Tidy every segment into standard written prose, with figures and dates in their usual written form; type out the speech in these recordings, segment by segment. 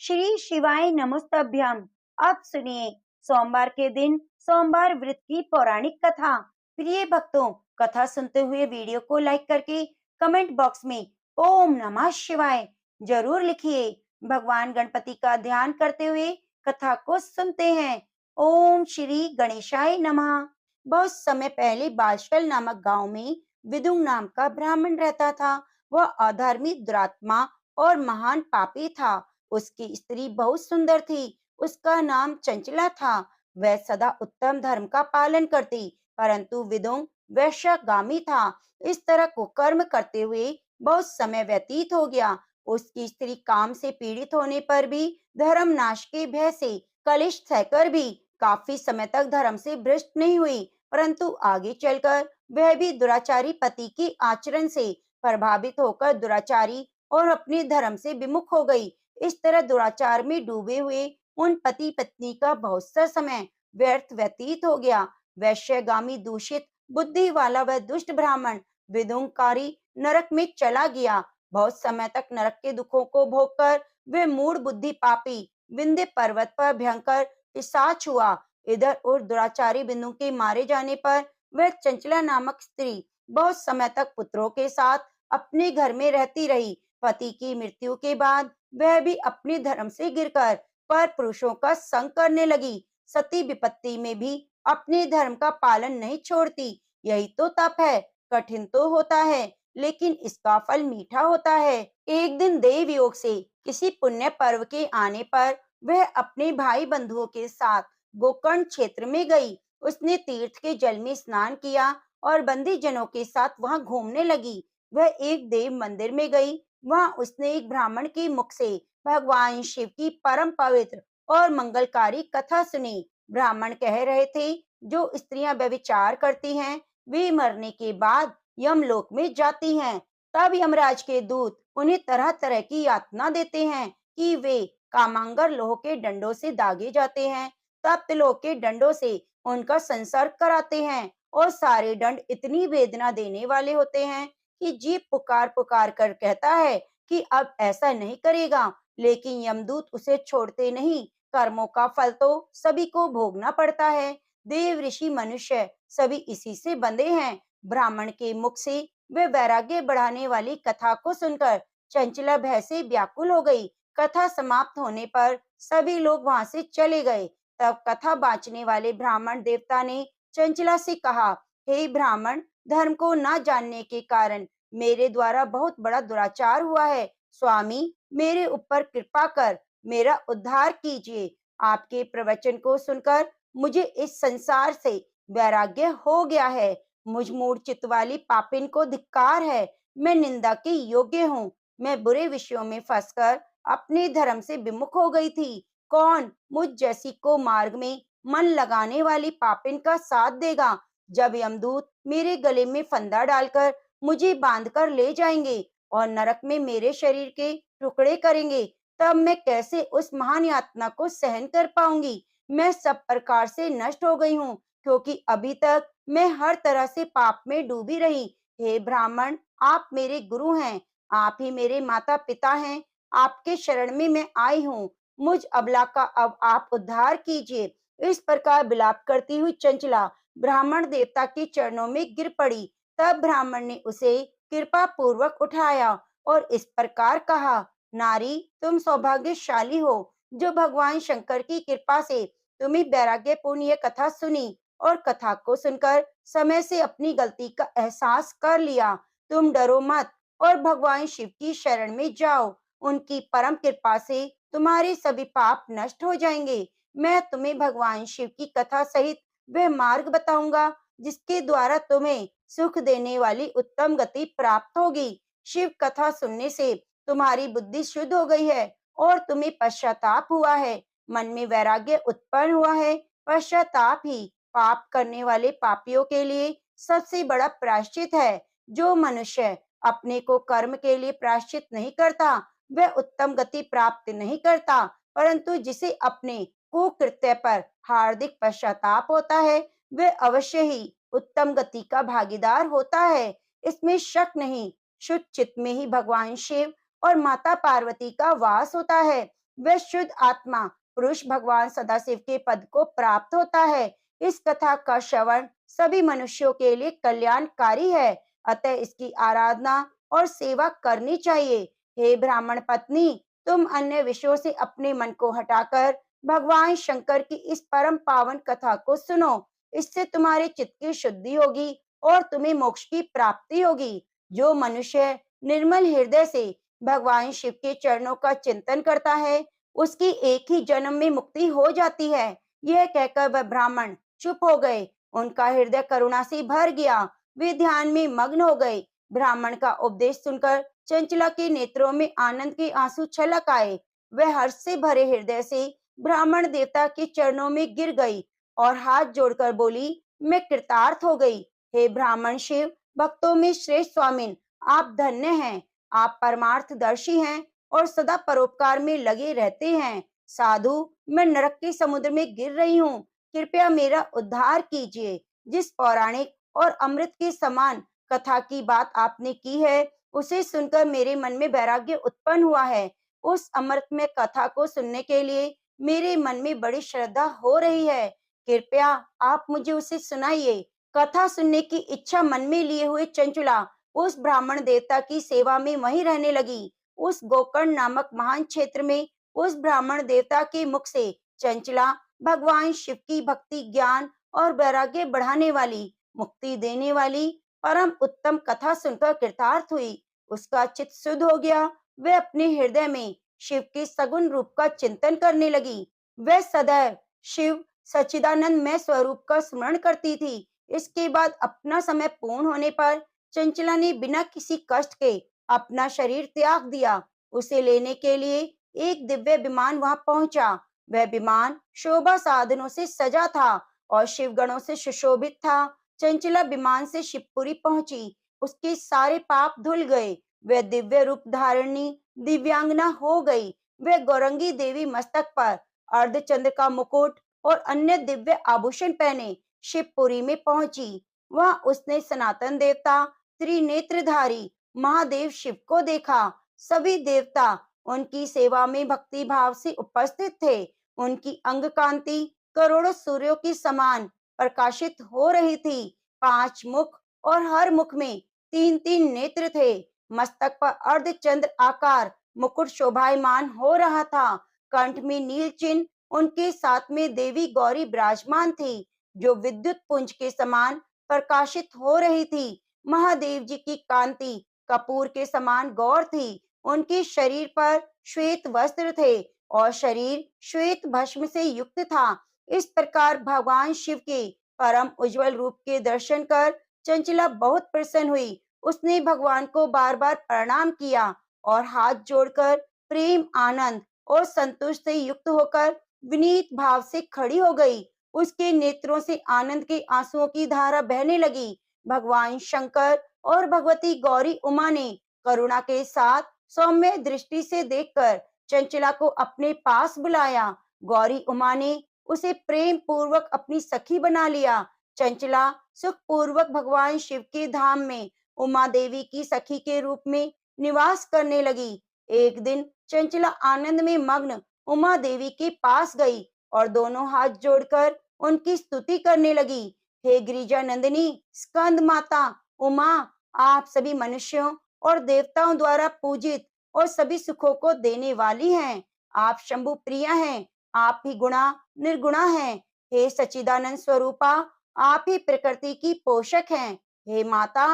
श्री शिवाय नमस्तभ्यम। अब सुनिए सोमवार के दिन सोमवार व्रत की पौराणिक कथा। प्रिय भक्तों, कथा सुनते हुए वीडियो को लाइक करके कमेंट बॉक्स में ओम नमः शिवाय जरूर लिखिए। भगवान गणपति का ध्यान करते हुए कथा को सुनते हैं। ओम श्री गणेशाय नमः। बहुत समय पहले बालशल नामक गांव में विदुंग नाम का ब्राह्मण रहता था। वह अधार्मिक दुरात्मा और महान पापी था। उसकी स्त्री बहुत सुंदर थी। उसका नाम चंचला था। वह सदा उत्तम धर्म का पालन करती, परंतु विदुंग वैश्यगामी था। इस तरह कुकर्म करते हुए बहुत समय व्यतीत हो गया। उसकी स्त्री काम से पीड़ित होने पर भी धर्म नाश के भय से कलिश सहकर भी काफी समय तक धर्म से भ्रष्ट नहीं हुई, परंतु आगे चलकर वह भी दुराचारी पति के आचरण से प्रभावित होकर दुराचारी और अपने धर्म से विमुख हो गई। इस तरह दुराचार में डूबे हुए उन पति पत्नी का बहुत सा समय व्यर्थ व्यतीत हो गया। वैश्यगामी दूषित बुद्धि वाला वह दुष्ट ब्राह्मण विदुंकारी नरक में चला गया। बहुत समय तक नरक के दुखों को भोगकर वे मूढ़ बुद्धि पापी विंध्य पर्वत पर भयंकर पिशाच हुआ। इधर और दुराचारी बिंदु के मारे जाने पर वह चंचला नामक स्त्री बहुत समय तक पुत्रों के साथ अपने घर में रहती रही। पति की मृत्यु के बाद वह भी अपने धर्म से गिरकर पर पुरुषों का संग करने लगी। सती विपत्ति में भी अपने धर्म का पालन नहीं छोड़ती। यही तो तप है। कठिन तो होता है, लेकिन इसका फल मीठा होता है। एक दिन देव योग से किसी पुण्य पर्व के आने पर वह अपने भाई बंधुओं के साथ गोकर्ण क्षेत्र में गई। उसने तीर्थ के जल में स्नान किया और बंदी जनों के साथ वहां घूमने लगी। वह एक देव मंदिर में गई। वहां उसने एक ब्राह्मण के मुख से भगवान शिव की परम पवित्र और मंगलकारी कथा सुनी। ब्राह्मण कह रहे थे, जो स्त्रियां व्यभिचार करती हैं वे मरने के बाद यमलोक में जाती हैं। तब यमराज के दूत उन्हें तरह तरह की यातना देते हैं कि वे कामांगर लोह के डंडों से दागे जाते हैं। तब लोह के डंडों से उनका संसर्ग कराते हैं और सारे दंड इतनी वेदना देने वाले होते हैं कि जीव पुकार पुकार कर कहता है कि अब ऐसा नहीं करेगा, लेकिन यमदूत उसे छोड़ते नहीं। कर्मों का फल तो सभी को भोगना पड़ता है। देव ऋषि मनुष्य सभी इसी से बंधे हैं। ब्राह्मण के मुख से वे वैराग्य बढ़ाने वाली कथा को सुनकर चंचला भय से व्याकुल हो गई। कथा समाप्त होने पर सभी लोग वहां से चले गए। तब कथा बांचने वाले ब्राह्मण देवता ने चंचला से कहा, हे ब्राह्मण, धर्म को न जानने के कारण मेरे द्वारा बहुत बड़ा दुराचार हुआ है। स्वामी, मेरे ऊपर कृपा कर मेरा उद्धार कीजिए। आपके प्रवचन को सुनकर मुझे इस संसार से वैराग्य हो गया है। मुझ मूढ़ चित्त वाली पापिन को धिक्कार है। मैं निंदा के योग्य हूँ। मैं बुरे विषयों में फंसकर अपने धर्म से विमुख हो गई थी। कौन मुझ जैसी को मार्ग में मन लगाने वाली पापिन का साथ देगा? जब यमदूत मेरे गले में फंदा डालकर मुझे बांधकर ले जाएंगे और नरक में मेरे शरीर के टुकड़े करेंगे, तब मैं कैसे उस महान यातना को सहन कर पाऊंगी? मैं सब प्रकार से नष्ट हो गई हूँ, क्योंकि अभी तक मैं हर तरह से पाप में डूबी रही। हे ब्राह्मण, आप मेरे गुरु हैं। आप ही मेरे माता पिता हैं। आपके शरण में मैं आई हूँ। मुझ अबला का अब आप उद्धार कीजिए। इस प्रकार विलाप करती हुई चंचला ब्राह्मण देवता के चरणों में गिर पड़ी। तब ब्राह्मण ने उसे कृपा पूर्वक उठाया और इस प्रकार कहा, नारी, तुम सौभाग्यशाली हो जो भगवान शंकर की कृपा से तुम्हें वैराग्यपूर्ण ये कथा सुनी और कथा को सुनकर समय से अपनी गलती का एहसास कर लिया। तुम डरो मत और भगवान शिव की शरण में जाओ। उनकी परम कृपा से तुम्हारे सभी पाप नष्ट हो जाएंगे। मैं तुम्हें भगवान शिव की कथा सहित वह मार्ग बताऊंगा जिसके द्वारा तुम्हें सुख देने वाली उत्तम गति प्राप्त होगी। शिव कथा सुनने से तुम्हारी बुद्धि शुद्ध हो गई है और तुम्हें पश्चाताप हुआ है। मन में वैराग्य उत्पन्न हुआ है। पश्चाताप ही पाप करने वाले पापियों के लिए सबसे बड़ा प्रायश्चित है। जो मनुष्य अपने को कर्म के लिए प्रायश्चित नहीं करता, वह उत्तम गति प्राप्त नहीं करता, परंतु जिसे अपने कुकृत्य पर हार्दिक पश्चाताप होता है, वह अवश्य ही उत्तम गति का भागीदार होता है। इसमें शक नहीं। शुद्ध चित्त में ही भगवान शिव और माता पार्वती का वास होता है। वह शुद्ध आत्मा पुरुष भगवान सदाशिव के पद को प्राप्त होता है। इस कथा का श्रवण सभी मनुष्यों के लिए कल्याणकारी है, अतः इसकी आराधना और सेवा करनी चाहिए। हे ब्राह्मण पत्नी, तुम अन्य विषयों से अपने मन को हटाकर भगवान शंकर की इस परम पावन कथा को सुनो। इससे तुम्हारे चित्त की शुद्धि होगी और तुम्हें मोक्ष की प्राप्ति होगी। जो मनुष्य निर्मल हृदय से भगवान शिव के चरणों का चिंतन करता है, उसकी एक ही जन्म में मुक्ति हो जाती है। यह कहकर वह ब्राह्मण चुप हो गए। उनका हृदय करुणा से भर गया। वे ध्यान में मग्न हो गए। ब्राह्मण का उपदेश सुनकर चंचला के नेत्रों में आनंद के आंसू छलक आए। वह हर्ष से भरे हृदय से ब्राह्मण देवता के चरणों में गिर गई और हाथ जोड़कर बोली, मैं कृतार्थ हो गई। हे ब्राह्मण शिव भक्तों में श्रेष्ठ स्वामिन, आप धन्य हैं। आप परमार्थदर्शी हैं और सदा परोपकार में लगे रहते हैं। साधु, मैं नरक के समुद्र में गिर रही हूँ, कृपया मेरा उद्धार कीजिए। जिस पौराणिक और अमृत के समान कथा की बात आपने की है, उसे सुनकर मेरे मन में वैराग्य उत्पन्न हुआ है। उस अमृतमय कथा को सुनने के लिए मेरे मन में बड़ी श्रद्धा हो रही है। कृपया आप मुझे उसे सुनाइए। कथा सुनने की इच्छा मन में लिए हुए चंचला उस ब्राह्मण देवता की सेवा में वहीं रहने लगी। उस गोकर्ण नामक महान क्षेत्र में उस ब्राह्मण देवता के मुख से चंचला भगवान शिव की भक्ति, ज्ञान और वैराग्य बढ़ाने वाली, मुक्ति देने वाली परम उत्तम कथा सुनकर कृतार्थ हुई। उसका चित्त शुद्ध हो गया। वह अपने हृदय में शिव के सगुण रूप का चिंतन करने लगी। वह सदैव शिव सच्चिदानंदमय स्वरूप का स्मरण करती थी। इसके बाद अपना समय पूर्ण होने पर चंचला ने बिना किसी कष्ट के अपना शरीर त्याग दिया। उसे लेने के लिए एक दिव्य विमान वहां पहुंचा। वह विमान शोभा साधनों से सजा था और शिवगणों से सुशोभित था। चंचला विमान से शिवपुरी पहुंची। उसके सारे पाप धुल गए। वह दिव्य रूप धारिणी दिव्यांगना हो गई। वह गौरंगी देवी मस्तक पर अर्धचंद्र का मुकुट और अन्य दिव्य आभूषण पहने शिवपुरी में पहुंची। वहां उसने सनातन देवता त्रिनेत्रधारी महादेव शिव को देखा। सभी देवता उनकी सेवा में भक्ति भाव से उपस्थित थे। उनकी अंग कांति करोड़ों सूर्यों की समान प्रकाशित हो रही थी। 5 मुख और हर मुख में 3-3 नेत्र थे। मस्तक पर अर्धचंद्र आकार मुकुट शोभायमान हो रहा था। कंठ में नील चिन्ह, उनके साथ में देवी गौरी विराजमान थी, जो विद्युत पुंज के समान प्रकाशित हो रही थी। महादेव जी की कांति कपूर के समान गौर थी। उनके शरीर पर श्वेत वस्त्र थे और शरीर श्वेत भस्म से युक्त था। इस प्रकार भगवान शिव के परम उज्जवल रूप के दर्शन कर चंचला बहुत प्रसन्न हुई। उसने भगवान को बार बार प्रणाम किया और हाथ जोड़कर प्रेम, आनंद और संतोष से युक्त होकर विनीत भाव से खड़ी हो गई। उसके नेत्रों से आनंद के आंसुओं की धारा बहने लगी। भगवान शंकर और भगवती गौरी उमा ने करुणा के साथ सौम्य दृष्टि से देखकर चंचला को अपने पास बुलाया। गौरी उमा ने उसे प्रेम पूर्वक अपनी सखी बना लिया। चंचला सुख पूर्वक भगवान शिव के धाम में उमा देवी की सखी के रूप में निवास करने लगी। एक दिन चंचला आनंद में मग्न उमा देवी के पास गई और दोनों हाथ जोड़कर उनकी स्तुति करने लगी। हे गिरिजा नंदिनी, स्कंद माता उमा, आप सभी मनुष्यों और देवताओं द्वारा पूजित और सभी सुखों को देने वाली हैं। आप शंभु प्रिया हैं। आप ही गुणा निर्गुणा हैं। हे सच्चिदानंद स्वरूपा, आप ही प्रकृति की पोषक हैं। हे माता,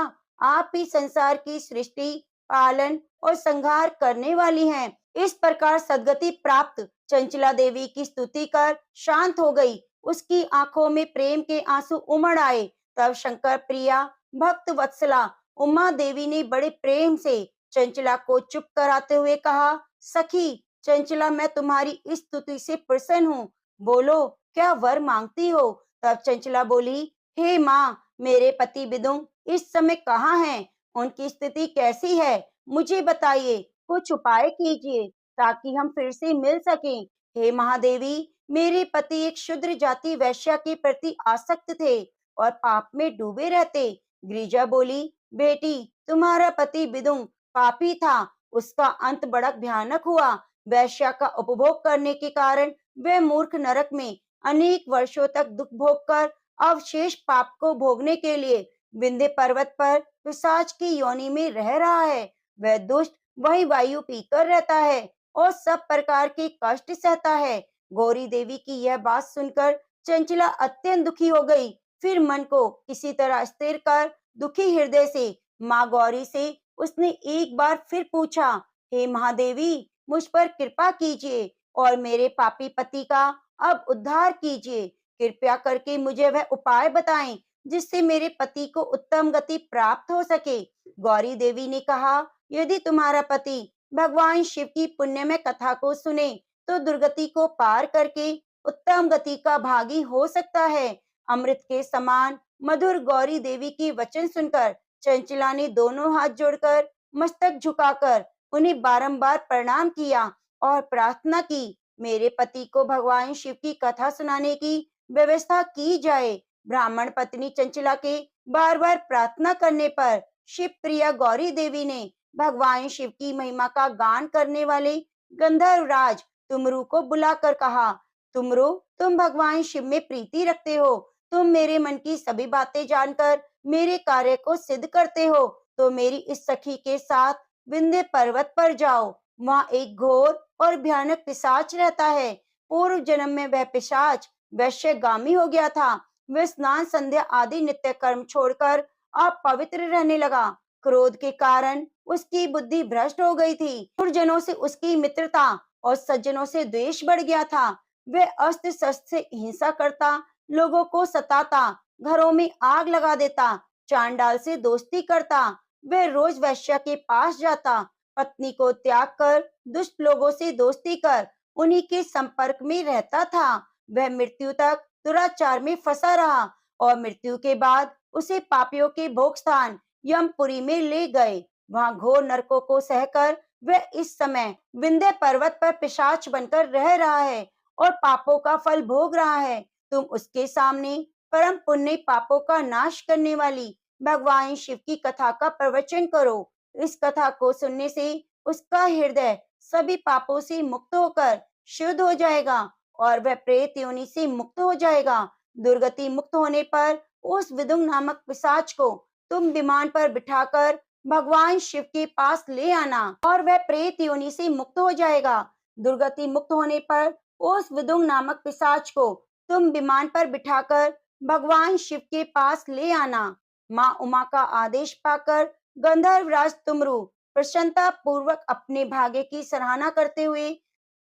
आप ही संसार की सृष्टि, पालन और संहार करने वाली हैं। इस प्रकार सद्गति प्राप्त चंचला देवी की स्तुति कर शांत हो गई। उसकी आंखों में प्रेम के आंसू उमड़ आए। तब शंकर प्रिया भक्त वत्सला उमा देवी ने बड़े प्रेम से चंचला को चुप कराते हुए कहा, सखी चंचला, मैं तुम्हारी इस स्तुति से प्रसन्न हूँ। बोलो, क्या वर मांगती हो? तब चंचला बोली, हे माँ, मेरे पति विदुम इस समय कहाँ हैं? उनकी स्थिति कैसी है? मुझे बताइए। कुछ उपाय कीजिए ताकि हम फिर से मिल सकें। हे महादेवी, मेरे पति एक शूद्र जाति वैश्या के प्रति आसक्त थे और पाप में डूबे रहते। गिरिजा बोली, बेटी, तुम्हारा पति विदुम पापी था। उसका अंत बड़ा भयानक हुआ। वैश्या का उपभोग करने के कारण वह मूर्ख नरक में अनेक वर्षों तक दुख भोग कर अवशेष पाप को भोगने के लिए विंध्य पर्वत पर पिशाच की योनि में रह रहा है। वह दुष्ट वही वायु पीकर रहता है और सब प्रकार के कष्ट सहता है। गौरी देवी की यह बात सुनकर चंचला अत्यंत दुखी हो गई। फिर मन को किसी तरह स्थिर कर दुखी हृदय से माँ गौरी से उसने एक बार फिर पूछा, हे महादेवी, मुझ पर कृपा कीजिए और मेरे पापी पति का अब उद्धार कीजिए। कृपया करके मुझे वह उपाय बताएं जिससे मेरे पति को उत्तम गति प्राप्त हो सके। गौरी देवी ने कहा, यदि तुम्हारा पति भगवान शिव की पुण्यमय कथा को सुने तो दुर्गति को पार करके उत्तम गति का भागी हो सकता है। अमृत के समान मधुर गौरी देवी की वचन सुनकर चंचला ने दोनों हाथ जोड़कर मस्तक झुकाकर उन्हें बारंबार प्रणाम किया और प्रार्थना की, मेरे पति को भगवान शिव की कथा सुनाने की व्यवस्था की जाए। ब्राह्मण पत्नी चंचला के बार बार प्रार्थना करने पर शिव प्रिया गौरी देवी ने भगवान शिव की महिमा का गान करने वाले गंधर्वराज तुमरू को बुलाकर कहा, तुमरू, तुम भगवान शिव में प्रीति रखते हो, तुम मेरे मन की सभी बातें जानकर मेरे कार्य को सिद्ध करते हो, तो मेरी इस सखी के साथ विंध्य पर्वत पर जाओ। वहाँ एक घोर और भयानक पिशाच रहता है। पूर्व जन्म में वह पिशाच वैश्यगामी हो गया था। वह स्नान संध्या आदि नित्य कर्म छोड़कर अपवित्र रहने लगा। क्रोध के कारण उसकी बुद्धि भ्रष्ट हो गई थी। दुर्जनों से उसकी मित्रता और सज्जनों से द्वेष बढ़ गया था। वह अस्त्र शस्त्र से हिंसा करता, लोगों को सताता, घरों में आग लगा देता, चांडाल से दोस्ती करता। वह रोज वैश्या के पास जाता, पत्नी को त्याग कर दुष्ट लोगों से दोस्ती कर उन्हीं के संपर्क में रहता था। वह मृत्यु तक दुराचार में फंसा रहा और मृत्यु के बाद उसे पापियों के भोग स्थान यमपुरी में ले गए। वहां घोर नरकों को सहकर वह इस समय विंध्य पर्वत पर पिशाच बनकर रह रहा है और पापों का फल भोग रहा है। तुम उसके सामने परम पुण्य पापों का नाश करने वाली भगवान शिव की कथा का प्रवचन करो। इस कथा को सुनने से उसका हृदय सभी पापों से मुक्त होकर शुद्ध हो जाएगा और वह प्रेत योनि से मुक्त हो जाएगा। दुर्गति मुक्त होने पर उस विदुम नामक पिशाच को तुम विमान पर बिठाकर भगवान शिव के पास ले आना और वह प्रेत योनि से मुक्त हो जाएगा। दुर्गति मुक्त होने पर उस विदुम नामक पिशाच को तुम विमान पर बिठाकर भगवान शिव के पास ले आना। माँ उमा का आदेश पाकर गंधर्वराज तुमरू प्रसन्नता पूर्वक अपने भाग्य की सराहना करते हुए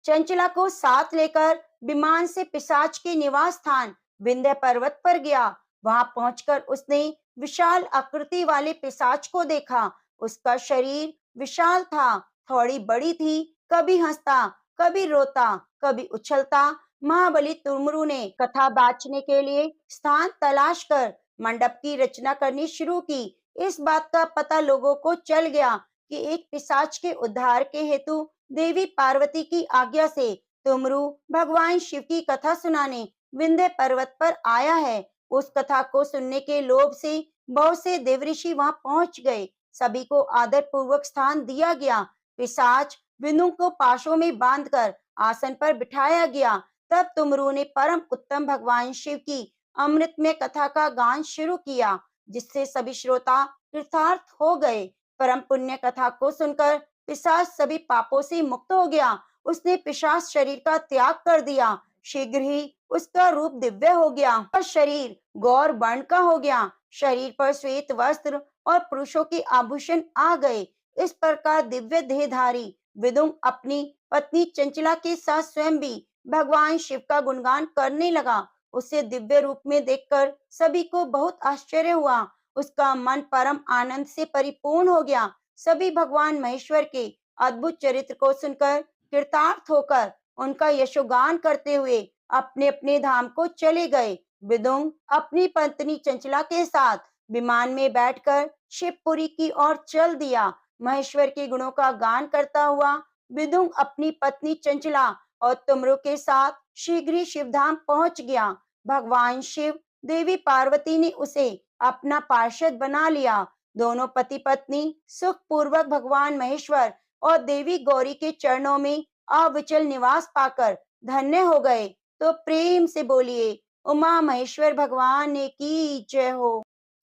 चंचला को साथ लेकर विमान से पिशाच के निवास स्थान विंध्य पर्वत पर गया। वहां पहुंचकर उसने विशाल आकृति वाले पिशाच को देखा। उसका शरीर विशाल था, थोड़ी बड़ी थी, कभी हंसता, कभी रोता, कभी उछलता। महाबली तुमरू ने कथा बांचने के लिए स्थान तलाश कर मंडप की रचना करनी शुरू की। इस बात का पता लोगों को चल गया कि एक पिशाच के उद्धार के हेतु देवी पार्वती की आज्ञा से तुमरू भगवान शिव की कथा सुनाने विंध्य पर्वत पर आया है। उस कथा को सुनने के लोभ से बहुत से देवऋषि वहां पहुंच गए। सभी को आदर पूर्वक स्थान दिया गया। पिशाच विंदु को पाशों में बांधकर आसन पर बिठाया गया। तब तुमरू ने परम उत्तम भगवान शिव की अमृतमय कथा का गान शुरू किया, जिससे सभी श्रोता कृतार्थ हो गए। परम पुण्य कथा को सुनकर पिशाच सभी पापों से मुक्त हो गया। उसने पिशाच शरीर का त्याग कर दिया। शीघ्र ही उसका रूप दिव्य हो गया और शरीर गौर वर्ण का हो गया। शरीर पर श्वेत वस्त्र और पुरुषों के आभूषण आ गए। इस प्रकार दिव्य देहधारी विदुम अपनी पत्नी चंचला के साथ स्वयं भी भगवान शिव का गुणगान करने लगा। उसे दिव्य रूप में देखकर सभी को बहुत आश्चर्य हुआ। उसका मन परम आनंद से परिपूर्ण हो गया। सभी भगवान महेश्वर के अद्भुत चरित्र को सुनकर कृतार्थ होकर उनका यशोगान करते हुए अपने अपने धाम को चले गए। विदुम अपनी पत्नी चंचला के साथ विमान में बैठकर शिवपुरी की ओर चल दिया। महेश्वर के गुणों का गान करता हुआ विदुम अपनी पत्नी चंचला और तुमरू के साथ शीघ्र ही शिवधाम पहुंच गया। भगवान शिव, देवी पार्वती ने उसे अपना पार्षद बना लिया। दोनों पति पत्नी सुख पूर्वक भगवान महेश्वर और देवी गौरी के चरणों में अविचल निवास पाकर धन्य हो गए। तो प्रेम से बोलिए उमा महेश्वर भगवान ने की जय हो।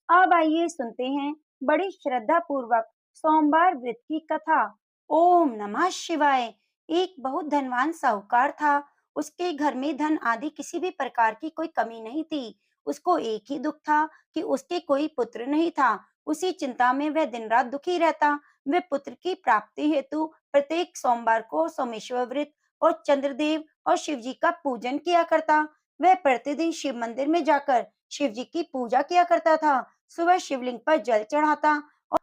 अब आइए सुनते हैं बड़ी श्रद्धा पूर्वक सोमवार व्रत की कथा। ओम नमः शिवाय। एक बहुत धनवान साहूकार था। उसके घर में धन आदि किसी भी प्रकार की कोई कमी नहीं थी। उसको एक ही दुख था कि उसके कोई पुत्र नहीं था। उसी चिंता में वह दिन रात दुखी रहता। वह पुत्र की प्राप्ति हेतु प्रत्येक सोमवार को सोमेश्वर व्रत और चंद्रदेव और शिव जी का पूजन किया करता। वह प्रतिदिन शिव मंदिर में जाकर शिव जी की पूजा किया करता था। सुबह शिवलिंग पर जल चढ़ाता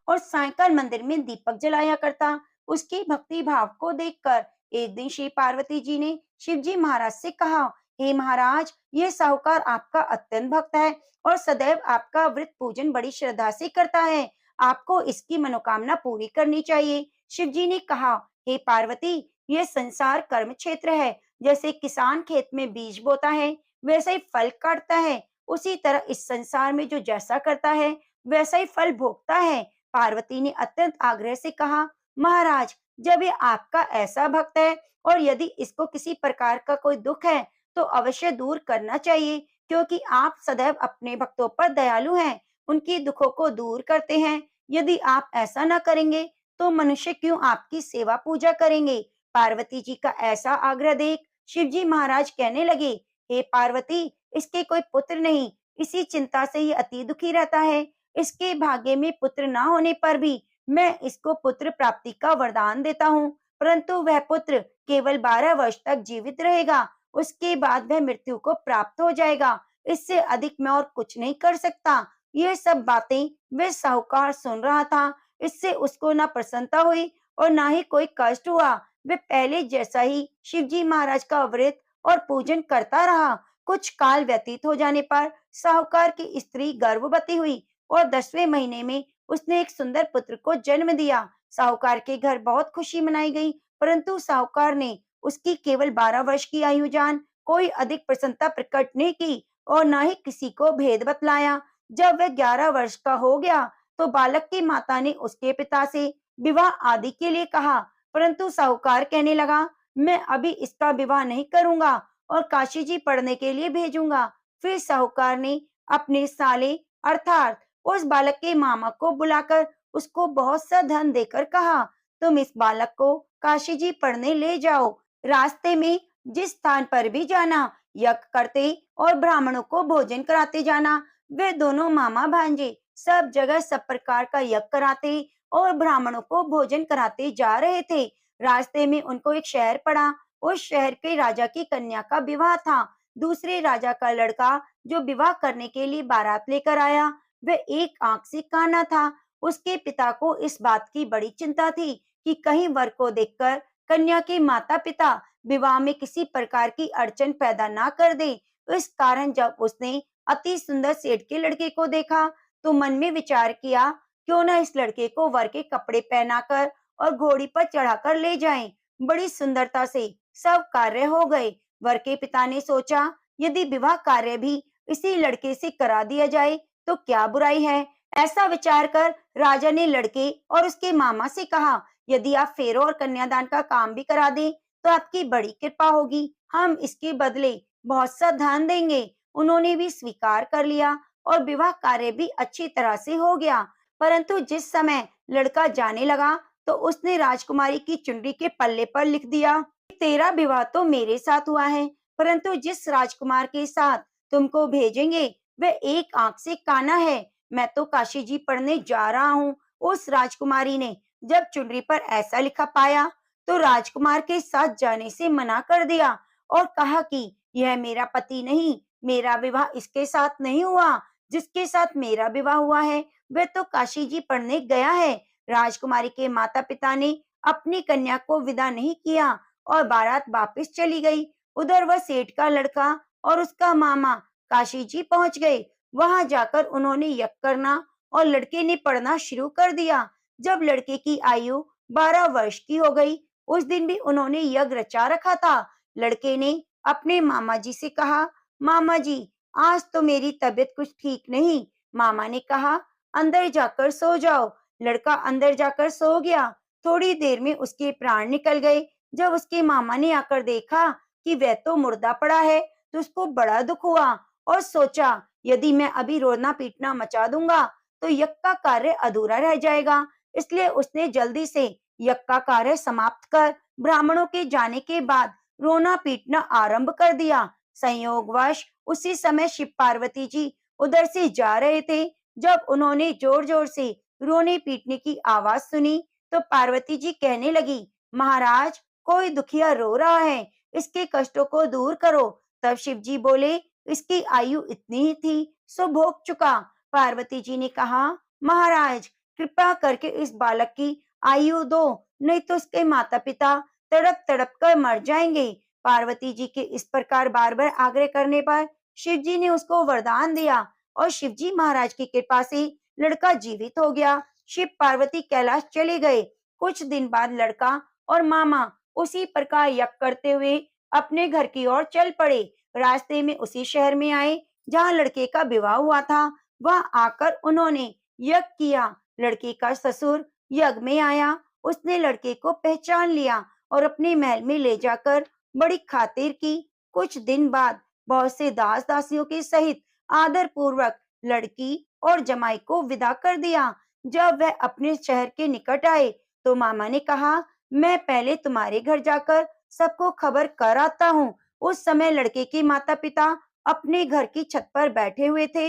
और सायंकाल मंदिर में दीपक जलाया करता। उसकी भक्ति भाव को देखकर एक दिन श्री पार्वती जी ने शिव जी महाराज से कहा, हे महाराज, ये साहूकार आपका अत्यंत भक्त है और सदैव आपका व्रत पूजन बड़ी श्रद्धा से करता है। आपको इसकी मनोकामना पूरी करनी चाहिए। शिव जी ने कहा, हे पार्वती, ये संसार कर्म क्षेत्र है। जैसे किसान खेत में बीज बोता है, वैसे ही फल काटता है, उसी तरह इस संसार में जो जैसा करता है वैसा ही फल भोगता है। पार्वती ने अत्यंत आग्रह से कहा, महाराज, जब ये आपका ऐसा भक्त है और यदि इसको किसी प्रकार का कोई दुख है तो अवश्य दूर करना चाहिए, क्योंकि आप सदैव अपने भक्तों पर दयालु हैं, उनकी दुखों को दूर करते हैं। यदि आप ऐसा न करेंगे तो मनुष्य क्यों आपकी सेवा पूजा करेंगे। पार्वती जी का ऐसा आग्रह देख शिव जी महाराज कहने लगे, हे पार्वती, इसके कोई पुत्र नहीं, इसी चिंता से ये अति दुखी रहता है। इसके भाग्य में पुत्र न होने पर भी मैं इसको पुत्र प्राप्ति का वरदान देता हूँ, परंतु वह पुत्र केवल 12 वर्ष तक जीवित रहेगा। उसके बाद वह मृत्यु को प्राप्त हो जाएगा। इससे अधिक मैं और कुछ नहीं कर सकता। ये सब बातें वह साहूकार सुन रहा था। इससे उसको न प्रसन्नता हुई और न ही कोई कष्ट हुआ। वह पहले जैसा ही शिवजी महाराज का व्रत और पूजन करता रहा। कुछ काल व्यतीत हो जाने पर साहूकार की स्त्री गर्भवती हुई और 10वें महीने में उसने एक सुंदर पुत्र को जन्म दिया। साहूकार के घर बहुत खुशी मनाई गई, परंतु साहूकार ने उसकी केवल 12 वर्ष की आयु जान कोई अधिक प्रसन्नता प्रकट नहीं की और न ही किसी को भेद बतलाया। जब वह 11 वर्ष का हो गया तो बालक की माता ने उसके पिता से विवाह आदि के लिए कहा, परंतु साहूकार कहने लगा, मैं अभी इसका विवाह नहीं करूंगा और काशी जी पढ़ने के लिए भेजूंगा। फिर साहूकार ने अपने साले अर्थात उस बालक के मामा को बुलाकर उसको बहुत सा धन देकर कहा, तुम इस बालक को काशी जी पढ़ने ले जाओ। रास्ते में जिस स्थान पर भी जाना, यज्ञ करते और ब्राह्मणों को भोजन कराते जाना। वे दोनों मामा भांजे सब जगह सब प्रकार का यज्ञ कराते और ब्राह्मणों को भोजन कराते जा रहे थे। रास्ते में उनको एक शहर पड़ा। उस शहर के राजा की कन्या का विवाह था। दूसरे राजा का लड़का जो विवाह करने के लिए बारात लेकर आया, वह एक आंख से काना था। उसके पिता को इस बात की बड़ी चिंता थी कि कहीं वर को देखकर कन्या के माता पिता विवाह में किसी प्रकार की अड़चन पैदा ना कर दे। इस कारण जब उसने अति सुंदर सेठ के लड़के को देखा तो मन में विचार किया, क्यों ना इस लड़के को वर के कपड़े पहनाकर और घोड़ी पर चढ़ाकर ले जाएं। बड़ी सुंदरता से सब कार्य हो गए। वर के पिता ने सोचा, यदि विवाह कार्य भी इसी लड़के से करा दिया जाए तो क्या बुराई है। ऐसा विचार कर राजा ने लड़के और उसके मामा से कहा, यदि आप फेरों और कन्यादान का काम भी करा दें तो आपकी बड़ी कृपा होगी। हम इसके बदले बहुत सा धन देंगे। उन्होंने भी स्वीकार कर लिया और विवाह कार्य भी अच्छी तरह से हो गया। परंतु जिस समय लड़का जाने लगा तो उसने राजकुमारी की चुनरी के पल्ले पर लिख दिया, तेरा विवाह तो मेरे साथ हुआ है, परंतु जिस राजकुमार के साथ तुमको भेजेंगे वह एक आंख से काना है। मैं तो काशी जी पढ़ने जा रहा हूँ। उस राजकुमारी ने जब चुनरी पर ऐसा लिखा पाया तो राजकुमार के साथ जाने से मना कर दिया और कहा कि यह मेरा पति नहीं, मेरा विवाह इसके साथ नहीं हुआ। जिसके साथ मेरा विवाह हुआ है वह तो काशी जी पढ़ने गया है। राजकुमारी के माता पिता ने अपनी कन्या को विदा नहीं किया और बारात वापस चली गई। उधर वह सेठ का लड़का और उसका मामा काशी जी पहुंच गए। वहां जाकर उन्होंने यज्ञ करना और लड़के ने पढ़ना शुरू कर दिया। जब लड़के की आयु 12 वर्ष की हो गई, उस दिन भी उन्होंने यज्ञ रचा रखा था। लड़के ने अपने मामा जी से कहा, मामा जी, आज तो मेरी तबीयत कुछ ठीक नहीं। मामा ने कहा, अंदर जाकर सो जाओ। लड़का अंदर जाकर सो गया। थोड़ी देर में उसके प्राण निकल गए। जब उसके मामा ने आकर देखा कि वह तो मुर्दा पड़ा है, तो उसको बड़ा दुख हुआ और सोचा यदि मैं अभी रोना पीटना मचा दूंगा तो यज्ञ का कार्य अधूरा रह जाएगा। इसलिए उसने जल्दी से यज्ञ का कार्य समाप्त कर ब्राह्मणों के जाने के बाद रोना पीटना आरंभ कर दिया। संयोगवश उसी समय शिव पार्वती जी उधर से जा रहे थे। जब उन्होंने जोर जोर से रोने पीटने की आवाज सुनी तो पार्वती जी कहने लगी, महाराज कोई दुखिया रो रहा है, इसके कष्टों को दूर करो। तब शिव जी बोले, इसकी आयु इतनी ही थी, सो भोग चुका। पार्वती जी ने कहा, महाराज कृपा करके इस बालक की आयु दो, नहीं तो उसके माता पिता तड़प तड़प कर मर जाएंगे। पार्वती जी के इस प्रकार बार बार आग्रह करने पर शिव जी ने उसको वरदान दिया और शिव जी महाराज की कृपा से लड़का जीवित हो गया। शिव पार्वती कैलाश चले गए। कुछ दिन बाद लड़का और मामा उसी प्रकार यज्ञ करते हुए अपने घर की ओर चल पड़े। रास्ते में उसी शहर में आए जहाँ लड़के का विवाह हुआ था। वहां आकर उन्होंने यज्ञ किया। लड़के का ससुर यज्ञ में आया। उसने लड़के को पहचान लिया और अपने महल में ले जाकर बड़ी खातिर की। कुछ दिन बाद बहुत से दास दासियों के सहित आदर पूर्वक लड़की और जमाई को विदा कर दिया। जब वह अपने शहर के निकट आए तो मामा ने कहा, मैं पहले तुम्हारे घर जाकर सबको खबर कर आता हूँ। उस समय लड़के के माता पिता अपने घर की छत पर बैठे हुए थे।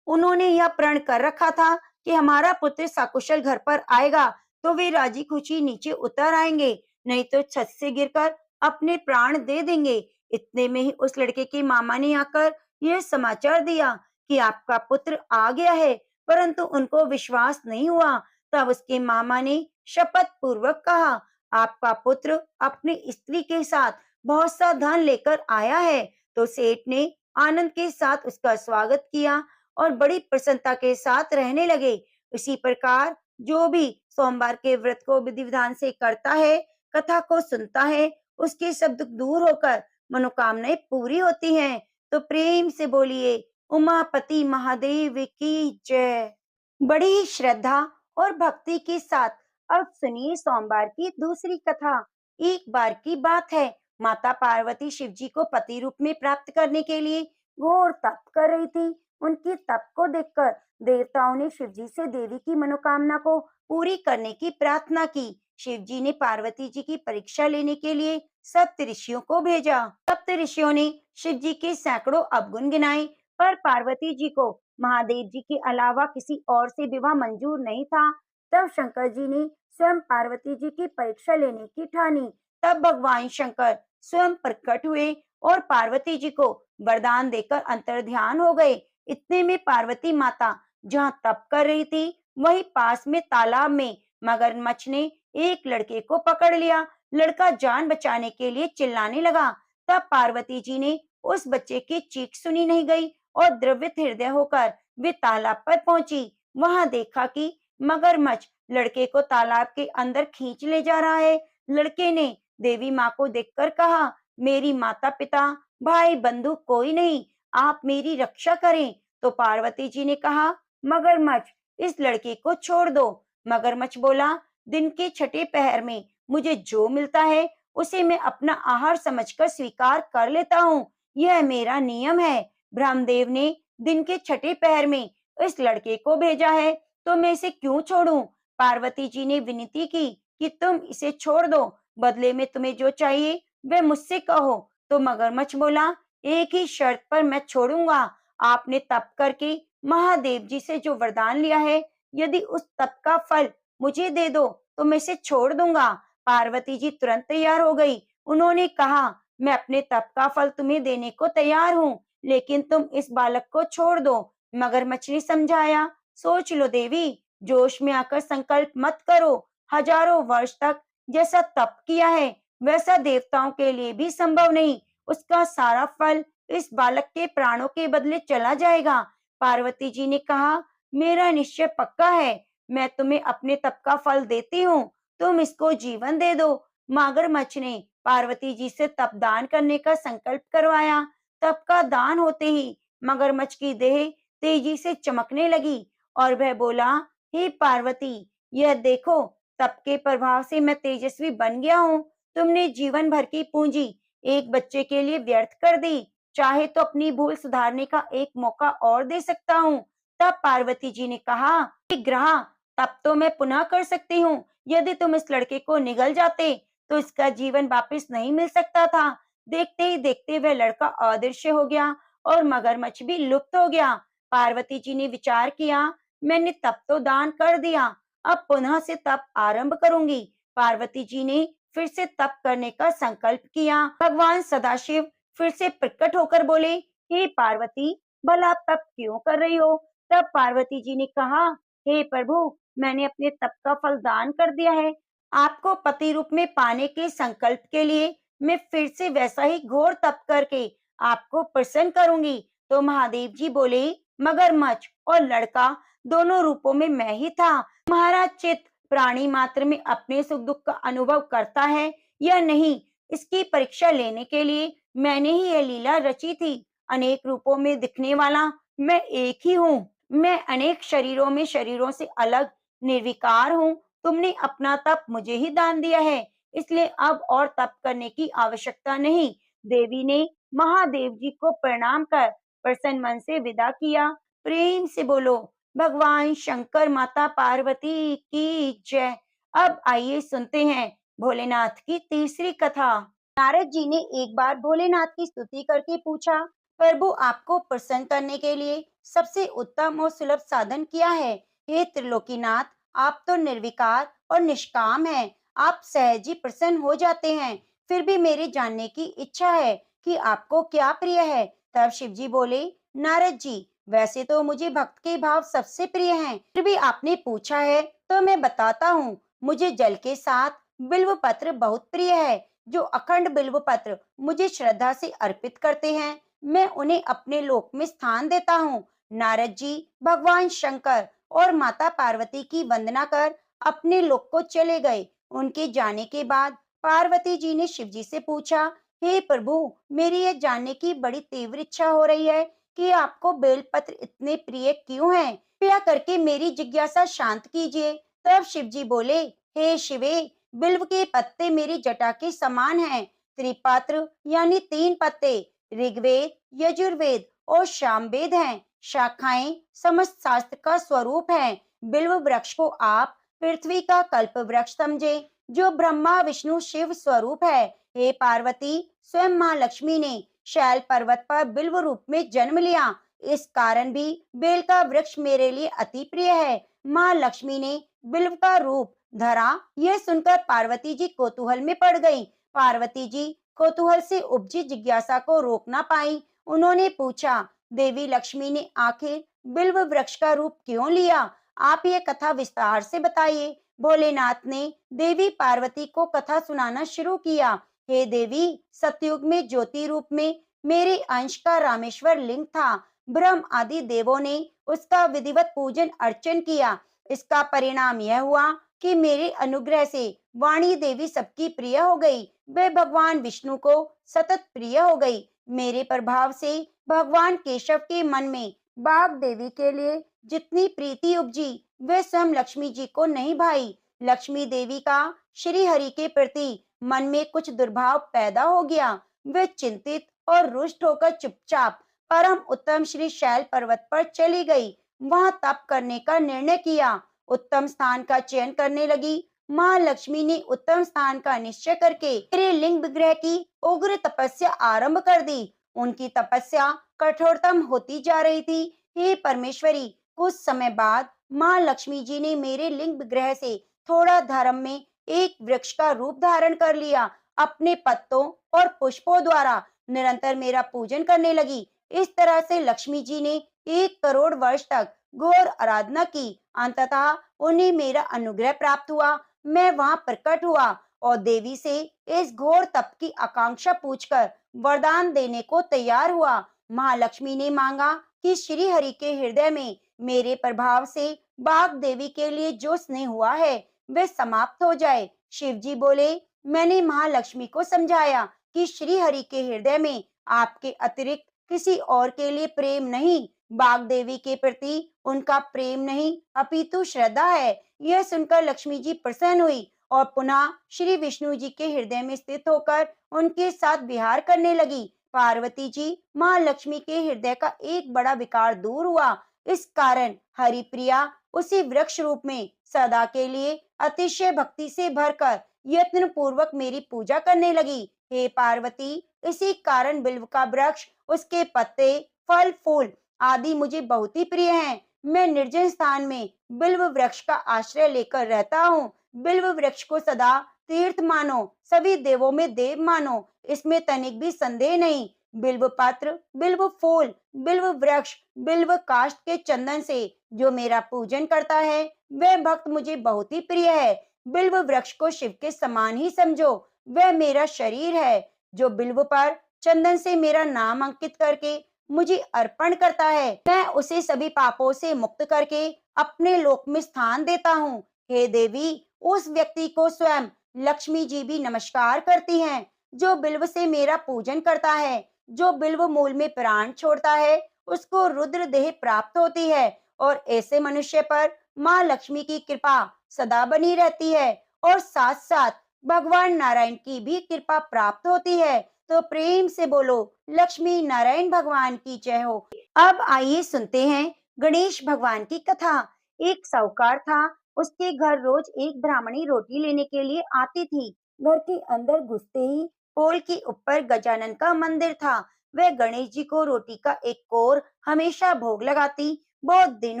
उन्होंने यह प्रण कर रखा था कि हमारा पुत्र सकुशल घर पर आएगा तो वे राजी खुशी नीचे उतर आएंगे, नहीं तो छत से गिरकर अपने प्राण दे देंगे। इतने में ही उस लड़के के मामा ने आकर यह समाचार दिया कि आपका पुत्र आ गया है, परंतु उनको विश्वास नहीं हुआ। तब उसके मामा ने शपथ पूर्वक कहा, आपका पुत्र अपनी स्त्री के साथ बहुत सा धन लेकर आया है। तो सेठ ने आनंद के साथ उसका स्वागत किया और बड़ी प्रसन्नता के साथ रहने लगे। इसी प्रकार जो भी सोमवार के व्रत को विधि विधान से करता है, कथा को सुनता है, उसके सब दुख दूर होकर मनोकामनाएं पूरी होती हैं। तो प्रेम से बोलिए उमापति महादेव की जय। बड़ी श्रद्धा और भक्ति के साथ अब सुनिए सोमवार की दूसरी कथा। एक बार की बात है, माता पार्वती शिव जी को पति रूप में प्राप्त करने के लिए घोर तप कर रही थी। उनकी तप को देखकर देवताओं ने शिव जी से देवी की मनोकामना को पूरी करने की प्रार्थना की। शिव जी ने पार्वती जी की परीक्षा लेने के लिए सप्त ऋषियों को भेजा। सप्त ऋषियों ने शिव जी के सैकड़ों अवगुण गिनाए, पर पार्वती जी को महादेव जी के अलावा किसी और से विवाह मंजूर नहीं था। तब शंकर जी ने स्वयं पार्वती जी की परीक्षा लेने की ठानी। तब भगवान शंकर स्वयं प्रकट हुए और पार्वती जी को वरदान देकर अंतर्ध्यान हो गए। इतने में पार्वती माता जहाँ तप कर रही थी, वहीं पास में तालाब में मगरमच्छ ने एक लड़के को पकड़ लिया। लड़का जान बचाने के लिए चिल्लाने लगा। तब पार्वती जी ने उस बच्चे की चीख सुनी नहीं गई और द्रवित हृदय होकर वे तालाब पर पहुंची। वहां देखा कि मगरमच्छ लड़के को तालाब के अंदर खींच ले जा रहा है। लड़के ने देवी माँ को देखकर कहा, मेरी माता पिता भाई बंधु कोई नहीं, आप मेरी रक्षा करें। तो पार्वती जी ने कहा, मगरमच्छ इस लड़के को छोड़ दो। मगरमच्छ बोला, दिन के छठे पहर में मुझे जो मिलता है उसे मैं अपना आहार समझकर स्वीकार कर लेता हूँ, यह मेरा नियम है। ब्रह्मदेव ने दिन के छठे पहर में इस लड़के को भेजा है, तो मैं इसे क्यों छोड़ूं? पार्वती जी ने विनती की कि तुम इसे छोड़ दो, बदले में तुम्हें जो चाहिए वह मुझसे कहो। तो मगरमच्छ बोला, एक ही शर्त पर मैं छोड़ूंगा। आपने तप करके महादेव जी से जो वरदान लिया है, यदि उस तप का फल मुझे दे दो तो मैं इसे छोड़ दूंगा। पार्वती जी तुरंत तैयार हो गई। उन्होंने कहा, मैं अपने तप का फल तुम्हें देने को तैयार हूँ, लेकिन तुम इस बालक को छोड़ दो। मगरमच्छ ने समझाया, सोच लो देवी, जोश में आकर संकल्प मत करो। हजारों वर्ष तक जैसा तप किया है वैसा देवताओं के लिए भी संभव नहीं। उसका सारा फल इस बालक के प्राणों के बदले चला जाएगा। पार्वती जी ने कहा, मेरा निश्चय पक्का है, मैं तुम्हें अपने तप का फल देती हूँ, तुम इसको जीवन दे दो। मगरमच्छ ने पार्वती जी से तप दान करने का संकल्प करवाया। तप का दान होते ही मगरमच्छ की देह तेजी से चमकने लगी और वह बोला, हे पार्वती, यह देखो, तप के प्रभाव से मैं तेजस्वी बन गया हूँ। तुमने जीवन भर की पूंजी एक बच्चे के लिए व्यर्थ कर दी। चाहे तो अपनी भूल सुधारने का एक मौका और दे सकता हूँ। तब पार्वती जी ने कहा कि ग्रह, तब तो मैं पुनः कर सकती हूँ। यदि तुम इस लड़के को निगल जाते तो इसका जीवन वापस नहीं मिल सकता था। देखते ही देखते वह लड़का अदृश्य हो गया और मगरमच्छ भी लुप्त हो गया। पार्वती जी ने विचार किया, मैंने तप तो दान कर दिया, अब पुनः से तप आरंभ करूंगी। पार्वती जी ने फिर से तप करने का संकल्प किया। भगवान सदाशिव फिर से प्रकट होकर बोले, हे पार्वती, भला आप तप क्यों कर रही हो? तब पार्वती जी ने कहा, हे प्रभु, मैंने अपने तप का फल दान कर दिया है। आपको पति रूप में पाने के संकल्प के लिए मैं फिर से वैसा ही घोर तप करके आपको प्रसन्न करूंगी। तो महादेव जी बोले, मगरमच्छ और लड़का दोनों रूपों में मैं ही था। महाराज, चित्त प्राणी मात्र में अपने सुख दुख का अनुभव करता है या नहीं, इसकी परीक्षा लेने के लिए मैंने ही यह लीला रची थी। अनेक रूपों में दिखने वाला मैं एक ही हूँ। मैं अनेक शरीरों में शरीरों से अलग निर्विकार हूँ। तुमने अपना तप मुझे ही दान दिया है, इसलिए अब और तप करने की आवश्यकता नहीं। देवी ने महादेव जी को प्रणाम कर प्रसन्न मन से विदा किया। प्रेम से बोलो, भगवान शंकर माता पार्वती की जय। अब आइए सुनते हैं भोलेनाथ की तीसरी कथा। नारद जी ने एक बार भोलेनाथ की स्तुति करके पूछा, प्रभु, आपको प्रसन्न करने के लिए सबसे उत्तम और सुलभ साधन क्या है? हे त्रिलोकीनाथ, आप तो निर्विकार और निष्काम हैं। आप सहज ही प्रसन्न हो जाते हैं। फिर भी मेरे जानने की इच्छा है कि आपको क्या प्रिय है। तब शिव जी बोले, नारद जी, वैसे तो मुझे भक्त के भाव सबसे प्रिय हैं, फिर भी आपने पूछा है तो मैं बताता हूँ। मुझे जल के साथ बिल्व पत्र बहुत प्रिय है। जो अखंड बिल्व पत्र मुझे श्रद्धा से अर्पित करते हैं, मैं उन्हें अपने लोक में स्थान देता हूँ। नारद जी भगवान शंकर और माता पार्वती की वंदना कर अपने लोक को चले गए। उनके जाने के बाद पार्वती जी ने शिव जी से पूछा, हे प्रभु, मेरी यह जानने की बड़ी तीव्र इच्छा हो रही है कि आपको बेलपत्र इतने प्रिय क्यों हैं? कृपया करके मेरी जिज्ञासा शांत कीजिए। तब शिव जी बोले, हे शिवे, बिल्व के पत्ते मेरी जटा के समान हैं। त्रिपात्र यानी 3 पत्ते ऋग्वेद, यजुर्वेद और सामवेद हैं। शाखाएं समस्त शास्त्र का स्वरूप हैं। बिल्व वृक्ष को आप पृथ्वी का कल्प वृक्ष समझे, जो ब्रह्मा विष्णु शिव स्वरूप है। हे पार्वती, स्वयं माँ लक्ष्मी ने शैल पर्वत पर बिल्व रूप में जन्म लिया। इस कारण भी बेल का वृक्ष मेरे लिए अति प्रिय है। माँ लक्ष्मी ने बिल्व का रूप धरा, यह सुनकर पार्वती जी कौतूहल में पड़ गई। पार्वती जी कौतूहल से उपजी जिज्ञासा को रोक ना पाई। उन्होंने पूछा, देवी लक्ष्मी ने आखिर बिल्व वृक्ष का रूप क्यों लिया? आप ये कथा विस्तार से बताइए। भोलेनाथ ने देवी पार्वती को कथा सुनाना शुरू किया। हे देवी, सतयुग में ज्योति रूप में मेरे अंश का रामेश्वर लिंग था। ब्रह्म आदि देवों ने उसका विधिवत पूजन अर्चन किया। इसका परिणाम यह हुआ कि मेरे अनुग्रह से वाणी देवी सबकी प्रिय हो गई। वे भगवान विष्णु को सतत प्रिय हो गई। मेरे प्रभाव से भगवान केशव के मन में बाघ देवी के लिए जितनी प्रीति उपजी, वे स्वयं लक्ष्मी जी को नहीं भाई। लक्ष्मी देवी का श्री हरि के प्रति मन में कुछ दुर्भाव पैदा हो गया। वे चिंतित और रुष्ट होकर चुपचाप परम उत्तम श्री शैल पर्वत पर चली गई। वहां तप करने का निर्णय किया। उत्तम स्थान का चयन करने लगी। माँ लक्ष्मी ने उत्तम स्थान का निश्चय करके मेरे लिंग विग्रह की उग्र तपस्या आरंभ कर दी। उनकी तपस्या कठोरतम होती जा रही थी। हे परमेश्वरी, कुछ समय बाद माँ लक्ष्मी जी ने मेरे लिंग विग्रह से थोड़ा धर्म में एक वृक्ष का रूप धारण कर लिया। अपने पत्तों और पुष्पों द्वारा निरंतर मेरा पूजन करने लगी। इस तरह से लक्ष्मी जी ने 1 करोड़ वर्ष तक घोर आराधना की। अंततः उन्हें मेरा अनुग्रह प्राप्त हुआ। मैं वहां प्रकट हुआ और देवी से इस घोर तप की आकांक्षा पूछकर वरदान देने को तैयार हुआ। महालक्ष्मी ने मांगा कि श्री हरि के हृदय में मेरे प्रभाव से बाघ देवी के लिए जो स्नेह हुआ है वे समाप्त हो जाए। शिव जी बोले, मैंने महालक्ष्मी को समझाया कि श्री हरि के हृदय में आपके अतिरिक्त किसी और के लिए प्रेम नहीं, बाघ देवी के प्रति उनका प्रेम नहीं अपितु श्रद्धा है। यह सुनकर लक्ष्मी जी प्रसन्न हुई और पुनः श्री विष्णु जी के हृदय में स्थित होकर उनके साथ विहार करने लगी। पार्वती जी माँ लक्ष्मी के हृदय का एक बड़ा विकार दूर हुआ। इस कारण हरिप्रिया उसी वृक्ष रूप में सदा के लिए अतिशय भक्ति से भरकर यत्न पूर्वक मेरी पूजा करने लगी। हे पार्वती, इसी कारण बिल्व का वृक्ष, उसके पत्ते, फल, फूल आदि मुझे बहुत ही प्रिय हैं। मैं निर्जन स्थान में बिल्व वृक्ष का आश्रय लेकर रहता हूँ। बिल्व वृक्ष को सदा तीर्थ मानो, सभी देवों में देव मानो, इसमें तनिक भी संदेह नहीं। बिल्व पत्र, बिल्व फूल, बिल्व वृक्ष, बिल्व काष्ठ के चंदन से जो मेरा पूजन करता है, वह भक्त मुझे बहुत ही प्रिय है। बिल्व वृक्ष को शिव के समान ही समझो, वह मेरा शरीर है। जो बिल्व पर चंदन से मेरा नाम अंकित करके मुझे अर्पण करता है, मैं उसे सभी पापों से मुक्त करके अपने लोक में स्थान देता हूँ। हे देवी, उस व्यक्ति को स्वयं लक्ष्मी जी भी नमस्कार करती हैं, जो बिल्व से मेरा पूजन करता है। जो बिल्व मूल में प्राण छोड़ता है, उसको रुद्र देह प्राप्त होती है और ऐसे मनुष्य पर माँ लक्ष्मी की कृपा सदा बनी रहती है और साथ साथ भगवान नारायण की भी कृपा प्राप्त होती है। तो प्रेम से बोलो, लक्ष्मी नारायण भगवान की जय हो। अब आइए सुनते हैं गणेश भगवान की कथा। एक साहूकार था, उसके घर रोज एक ब्राह्मणी रोटी लेने के लिए आती थी। घर के अंदर घुसते ही पोल के ऊपर गजानन का मंदिर था। वह गणेश जी को रोटी का एक कोर हमेशा भोग लगाती। बहुत दिन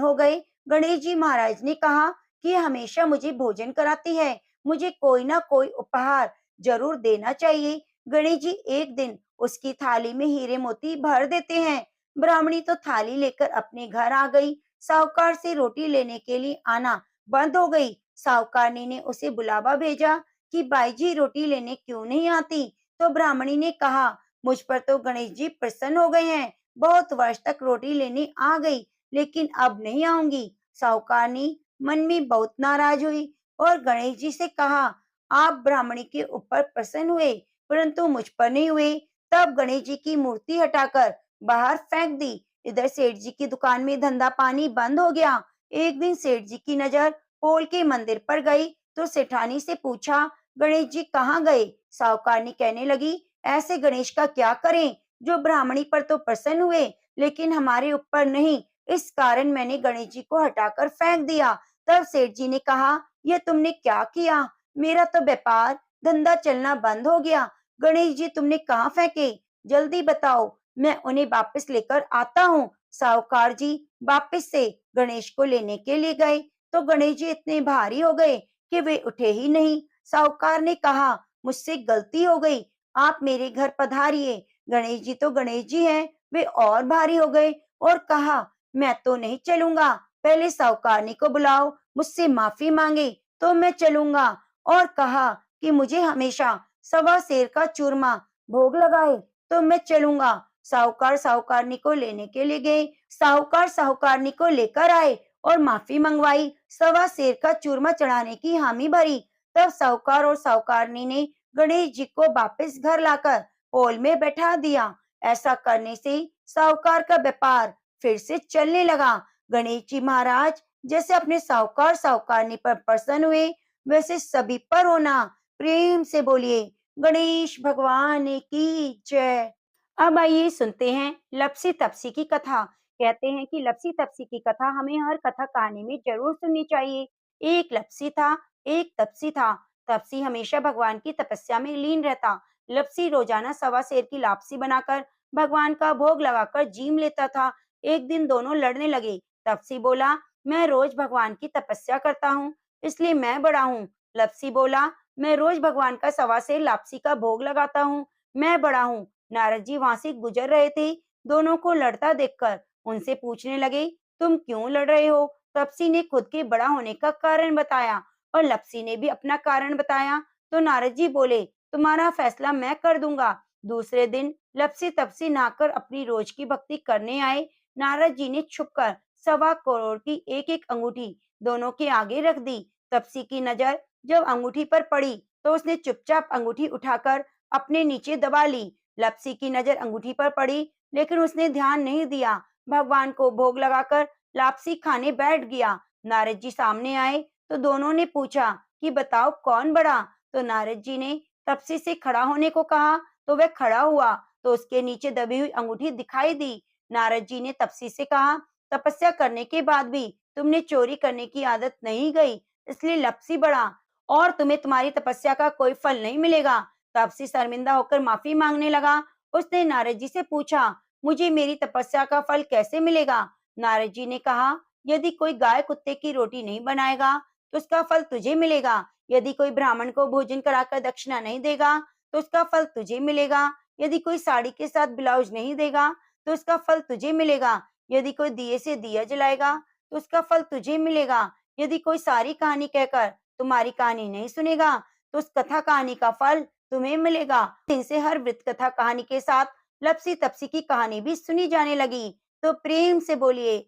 हो गए। गणेश जी महाराज ने कहा कि हमेशा मुझे भोजन कराती है, मुझे कोई ना कोई उपहार जरूर देना चाहिए। गणेश जी एक दिन उसकी थाली में हीरे मोती भर देते हैं। ब्राह्मणी तो थाली लेकर अपने घर आ गई। साहूकार से रोटी लेने के लिए आना बंद हो गई। साहूकारनी ने उसे बुलावा भेजा कि बाई जी रोटी लेने क्यों नहीं आती। तो ब्राह्मणी ने कहा, मुझ पर तो गणेश जी प्रसन्न हो गए हैं, बहुत वर्ष तक रोटी लेने आ गई, लेकिन अब नहीं आऊंगी। साहूकारनी मन में बहुत नाराज हुई और गणेश जी से कहा, आप ब्राह्मणी के ऊपर प्रसन्न हुए, परंतु मुझ पर नहीं हुए। तब गणेश जी की मूर्ति हटाकर बाहर फेंक दी। इधर सेठ जी की दुकान में धंधा पानी बंद हो गया। एक दिन सेठ जी की नजर पोल के मंदिर पर गई तो सेठानी से पूछा, गणेश जी कहाँ गए? साहूकारनी कहने लगी, ऐसे गणेश का क्या करें जो ब्राह्मणी पर तो प्रसन्न हुए लेकिन हमारे ऊपर नहीं, इस कारण मैंने गणेश जी को हटाकर फेंक दिया। तब सेठ जी ने कहा, यह तुमने क्या किया? मेरा तो व्यापार धंधा चलना बंद हो गया। गणेश जी तुमने कहाँ फेंके? जल्दी बताओ, मैं उन्हें वापस लेकर आता हूँ। साहूकार जी वापस से गणेश को लेने के लिए गए तो गणेश जी इतने भारी हो गए कि वे उठे ही नहीं। साहूकार ने कहा, मुझसे गलती हो गई, आप मेरे घर पधारिए। गणेश जी तो गणेश जी हैं, वे और भारी हो गए और कहा, मैं तो नहीं चलूंगा, पहले साहूकारनी को बुलाओ, मुझसे माफी मांगे तो मैं चलूंगा। और कहा कि मुझे हमेशा सवा सेर का चूरमा भोग लगाए तो मैं चलूंगा। साहूकार साहूकारनी को लेने के लिए गए। साहूकार साहूकारनी को लेकर आए और माफी मंगवाई, सवा सेर का चूरमा चढ़ाने की हामी भरी। तब साहूकार और साहूकारनी ने गणेश जी को वापस घर लाकर पोल में बैठा दिया। ऐसा करने से साहूकार का व्यापार फिर से चलने लगा। गणेश जी महाराज जैसे अपने साहूकार साहूकारनी पर प्रसन्न हुए, वैसे सभी पर होना। प्रेम से बोलिए, गणेश भगवान की जय। अब आइए सुनते हैं लपसी तपसी की कथा। कहते हैं कि लपसी तपसी की कथा हमें हर कथा कहानी में जरूर सुननी चाहिए। एक लपसी था, एक तपसी था। तपसी हमेशा भगवान की तपस्या में लीन रहता। लपसी रोजाना सवा सेर की लापसी बनाकर भगवान का भोग लगाकर जीम लेता था। एक दिन दोनों लड़ने लगे। तपसी बोला, मैं रोज भगवान की तपस्या करता हूँ, इसलिए मैं बड़ा हूँ। लपसी बोला, मैं रोज भगवान का सवा सेर लापसी का भोग लगाता हूँ, मैं बड़ा हूँ। नारद जी वहां से गुजर रहे थे। दोनों को लड़ता देखकर उनसे पूछने लगे, तुम क्यों लड़ रहे हो? तपसी ने खुद के बड़ा होने का कारण बताया और लपसी ने भी अपना कारण बताया। तो नारद जी बोले, तुम्हारा फैसला मैं कर दूंगा। दूसरे दिन लपसी तपसी नहाकर अपनी रोज की भक्ति करने आए। नारद जी ने छुपकर 1.25 करोड़ की एक एक अंगूठी दोनों के आगे रख दी। तपसी की नजर जब अंगूठी पर पड़ी तो उसने चुपचाप अंगूठी उठाकर अपने नीचे दबा ली। लपसी की नजर अंगूठी पर पड़ी लेकिन उसने ध्यान नहीं दिया। भगवान को भोग लगाकर लापसी खाने बैठ गया। नारद जी सामने आए तो दोनों ने पूछा, कि बताओ कौन बड़ा। तो नारद जी ने तपसी से खड़ा होने को कहा, तो वह खड़ा हुआ, तो उसके नीचे दबी हुई अंगूठी दिखाई दी। नारद जी ने तपसी से कहा, तपस्या करने के बाद भी तुमने चोरी करने की आदत नहीं गई, इसलिए लपसी बढ़ा और तुम्हें तुम्हारी तपस्या का कोई फल नहीं मिलेगा। तपसी शर्मिंदा होकर माफी मांगने लगा। उसने नारद जी से पूछा, मुझे मेरी तपस्या का फल कैसे मिलेगा? नारद जी ने कहा, यदि कोई गाय कुत्ते की रोटी नहीं बनाएगा तो उसका फल तुझे मिलेगा। यदि कोई ब्राह्मण को भोजन कराकर दक्षिणा नहीं देगा तो उसका फल तुझे मिलेगा। यदि कोई साड़ी के साथ ब्लाउज नहीं देगा तो उसका फल तुझे मिलेगा। यदि कोई दिए से दिया जलाएगा तो उसका फल तुझे मिलेगा। यदि कोई सारी कहानी कहकर तुम्हारी कहानी नहीं सुनेगा तो उस कथा कहानी का फल तुम्हें मिलेगा। इनसे हर वृत्त कथा कहानी के साथ लपसी तपसी की कहानी भी सुनी जाने लगी। तो प्रेम से बोलिए